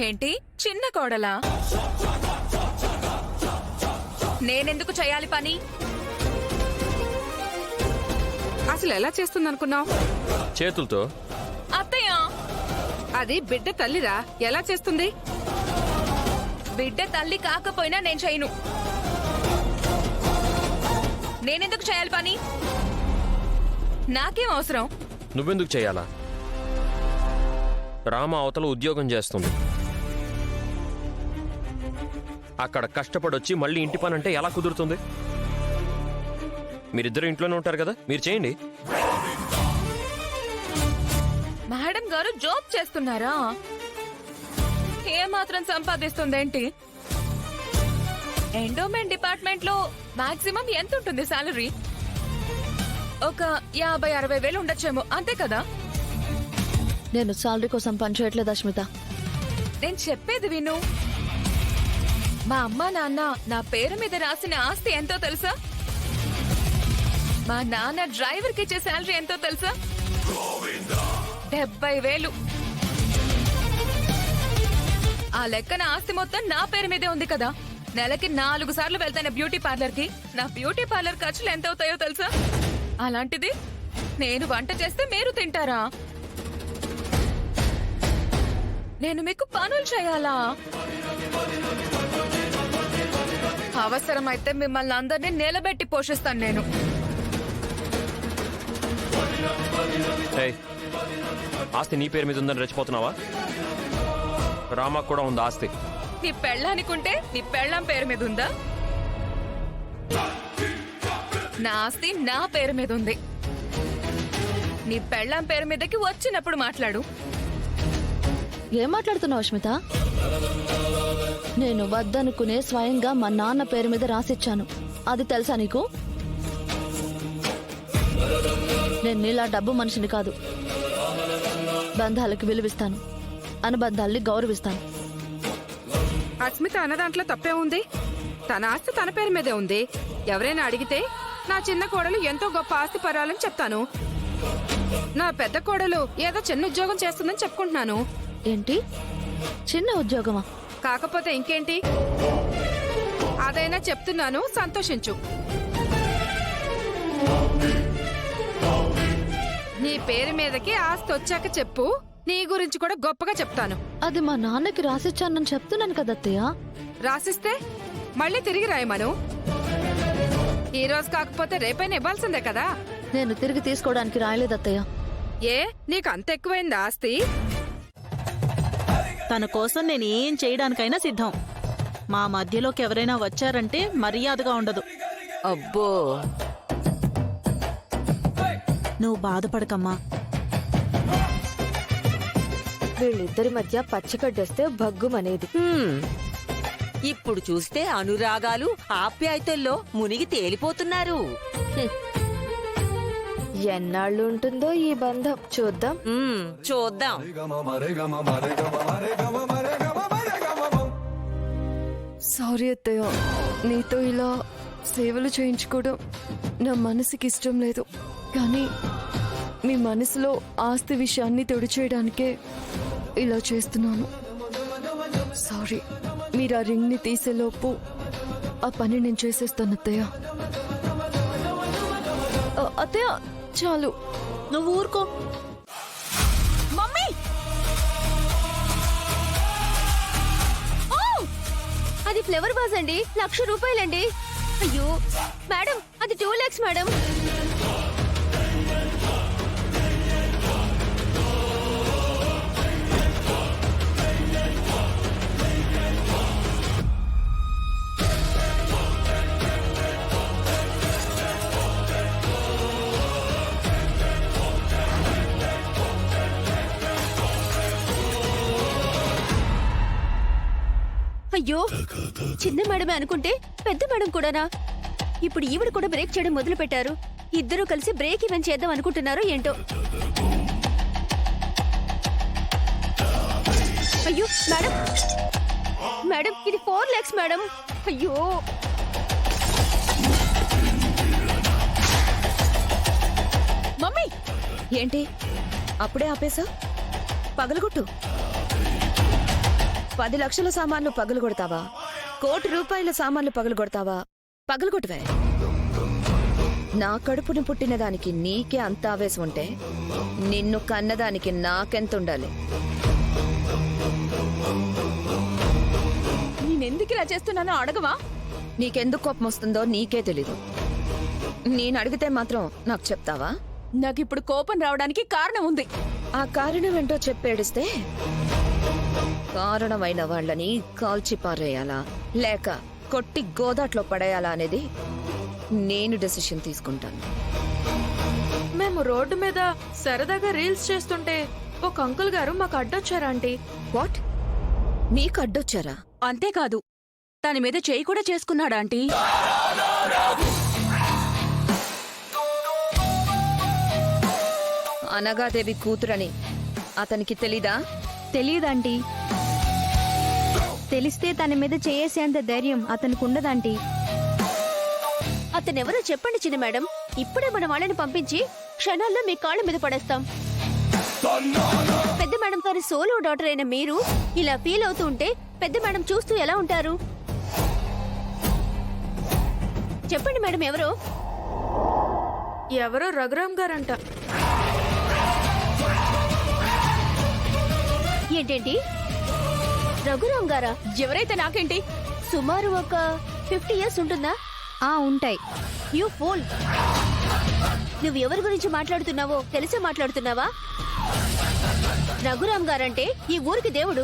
ఏంటి చిన్న కోడలా? నేనెందుకు చేయాలి పని? అసలు ఎలా చేస్తుందనుకున్నావు? చేతులతో. అత్తయ్య, అది బిడ్డ తల్లిరా, ఎలా చేస్తుంది? బిడ్డ తల్లి కాకపోయినా నేను చేయను. నేనెందుకు చేయాలి పని? నాకేం అవసరం? నువ్వెందుకు చేయాలా? రామ అవతల ఉద్యోగం చేస్తుంది. అక్కడ కష్టపడొచ్చి మళ్ళీ ఇంటి పని అంటే ఎలా కుదురుతుంది? మీరిద్దరు ఇంట్లోనే ఉంటారు కదా, మీరు చేయండి. మేడం గారు జాబ్ చేస్తున్నారా? ఏమాత్రం సంపాదిస్తుందేంటి? ఎండోమెంట్ డిపార్ట్మెంట్ లో మాక్సిమం ఎంత ఉంటుంది సాలరీ? ఒక 50-60 వేలు ఉండొచ్చేమో, అంతే కదా? నేను సాలరీ కోసం పనిచేయట్లేదు అస్మిత. నేను చెప్పేది విను. మా అమ్మా నాన్న నా పేరు మీద రాసిన ఆస్తి ఎంతో తెలుసా? మా నాన్న డ్రైవర్ కి ఇచ్చే శాలరీ ఎంతో తెలుసా? 70,000. ఆ లెక్కన ఆస్తి మొత్తం నా పేరు మీదే ఉంది కదా. నెలకి 4 సార్లు వెళ్తాను బ్యూటీ పార్లర్ కి. నా బ్యూటీ పార్లర్ ఖర్చులు ఎంత అవుతాయో తెలుసా? అలాంటిది నేను వంట చేస్తే మీరు తింటారా? నేను మీకు పనులు చేయాలా? అవసరమైతే మిమ్మల్ని అందరినీ నిలబెట్టి పోషిస్తాను నేను. ఏయ్, ఆస్తి నీ పేరు మీద ఉందని రెచ్చిపోతున్నావా? రామకు కూడా ఉంది ఆస్తి. నీ పెళ్ళానికుంటే నీ పెళ్ళాం పేరు మీద ఉందా? నా ఆస్తి నా పేరు మీద ఉంది. నీ పెళ్ళాం పేరు మీదకి వచ్చినప్పుడు మాట్లాడు. ఏం మాట్లాడుతున్నావు అస్మిత? నేను వద్దనుకునే స్వయంగా మా నాన్న పేరు మీద రాసిచ్చాను, అది తెలుసా నీకు? నేను నీలా డబ్బు మనిషిని కాదు. బంధాలకు విలువిస్తాను, అనుబంధాల్ని గౌరవిస్తాను. అస్మిత అన్న దాంట్లో తప్పే ఉంది. తన ఆస్తి తన పేరు మీదే ఉంది. ఎవరైనా అడిగితే నా చిన్న కోడలు ఎంతో గొప్ప ఆస్తి పరాలని చెప్తాను. నా పెద్ద కోడలు ఏదో చిన్న ఉద్యోగం చేస్తుందని చెప్పుకుంటున్నాను. ఏంటి, చిన్న ఉద్యోగమా? కాకపోతే ఇంకేంటి? అదైనా చెప్తున్నాను, సంతోషించు. నీ పేరు మీదకి ఆస్తి వచ్చాక చెప్పు, నీ గురించి కూడా గొప్పగా చెప్తాను. అది మా నాన్నకి రాసిచ్చానని చెప్తున్నాను కదా అత్తయ్య. రాసిస్తే మళ్ళీ తిరిగి రాయమను. ఈ రోజు కాకపోతే రేపైనా ఇవ్వాల్సిందే కదా. నేను తిరిగి తీసుకోవడానికి రాయలేదు అత్తయ్య. ఏ, నీకు అంత ఎక్కువైంది ఆస్తి? తన కోసం నేను ఏం చేయడానికైనా సిద్ధం. మా మధ్యలోకి ఎవరైనా వచ్చారంటే మర్యాదగా ఉండదు. అబ్బో, నువ్వు బాధపడకమ్మా. వీళ్ళిద్దరి మధ్య పచ్చిగడ్డొస్తే భగ్గుమనేది. ఇప్పుడు చూస్తే అనురాగాలు ఆప్యాయతల్లో మునిగి తేలిపోతున్నారు. ఎన్నాళ్ళు ఉంటుందో ఈ బంధం, చూద్దాం. చూద్దాం. సారీ అత్తయ్య, నీతో ఇలా సేవలు చేయించుకోవడం నా మనసుకి ఇష్టం లేదు. కానీ మీ మనసులో ఆస్తి విషయాన్ని తొడిచేయడానికే ఇలా చేస్తున్నాను. సారీ. మీరు ఆ రింగ్ ని తీసేలోపు ఆ పని నేను చేసేస్తాను అత్తయ్య. అత్తయ్య చాలు, నువ్వు ఊరుకో. మమ్మీ, అది ఫ్లవర్ వాజ్ అండి, 1,00,000 రూపాయలండి. అయ్యో మేడం, అది 2 lakhs మేడం. అయ్యో, చిన్న మేడమే అనుకుంటే పెద్ద మేడం కూడానా? ఇప్పుడు ఈవిడ కూడా బ్రేక్ చేయడం మొదలు పెట్టారు. ఇద్దరూ కలిసి బ్రేక్ ఈవెన్ చేద్దాం అనుకుంటున్నారో ఏంటో. అయ్యో మేడం, మేడం ఇది 4 lakhs మేడం. అయ్యో మమ్మీ, ఏంటి అప్పుడే ఆపేసా? పగలగొట్టు. 10 లక్షల సామాన్లు పగలు కొడతావా? 1 కోటి రూపాయల సామాన్లు పగలు కొడతావా? పగలు కొట్టవే. నా కడుపును పుట్టిన దానికి నీకే అంత ఆవేశం ఉంటే నిన్ను కన్నదానికి నాకెంత ఉండాలి? నేనెందుకు ఇలా చేస్తున్నానో అడగవా? నీకెందుకు కోపం వస్తుందో నీకే తెలీదు. నేను అడిగితే మాత్రం నాకు చెప్తావా? నాకిప్పుడు కోపం రావడానికి కారణం ఉంది. ఆ కారణం ఏంటో చెప్పేడిస్తే కారణమైన వాళ్ళని కాల్చి పారేయాలా లేక కొట్టి గోదాట్లో పడేయాలా అనేది నేను డెసిషన్ తీసుకుంటాను. మేము రోడ్డు మీద సరదాగా రీల్స్ చేస్తుంటే ఒక అంకుల్ గారు మాకు అడ్డొచ్చారా ఆంటీ? వాట్? మీకు అడ్డొచ్చారా? అంతేకాదు, దాని మీద చేయి కూడా చేసుకున్నాడా ఆంటీ? అనగాదేవి కూతురని అతనికి తెలీదా? తెలియదాంటీ. తెలిస్తే తన మీద చేసేంత ధైర్యం అతనికి ఉండదాంటీ. అతనెవరో చెప్పండి చిన్న మేడం. ఇప్పుడే మన వాళ్ళని పంపించి క్షణాల్లో మీ కాళ్ళ మీద పడేస్తాం. పెద్ద మేడం గారి సోలో డాటర్ అయిన మీరు ఇలా ఫీల్ అవుతూ ఉంటే పెద్ద మేడం చూస్తూ ఎలా ఉంటారు? చెప్పండి మేడం, ఎవరో? ఎవరో రఘురామ్ గారంట. ఏంటేంటి? రఘురామ్ గారా? ఎవరైతే నాకేంటి? సుమారు ఒక 50 years ఉంటుందా? ఉంటాయి. You fool! నువ్వు ఎవరి గురించి మాట్లాడుతున్నావో తెలిసే మాట్లాడుతున్నావా? రఘురామ్ గారంటే ఈ ఊరికి దేవుడు.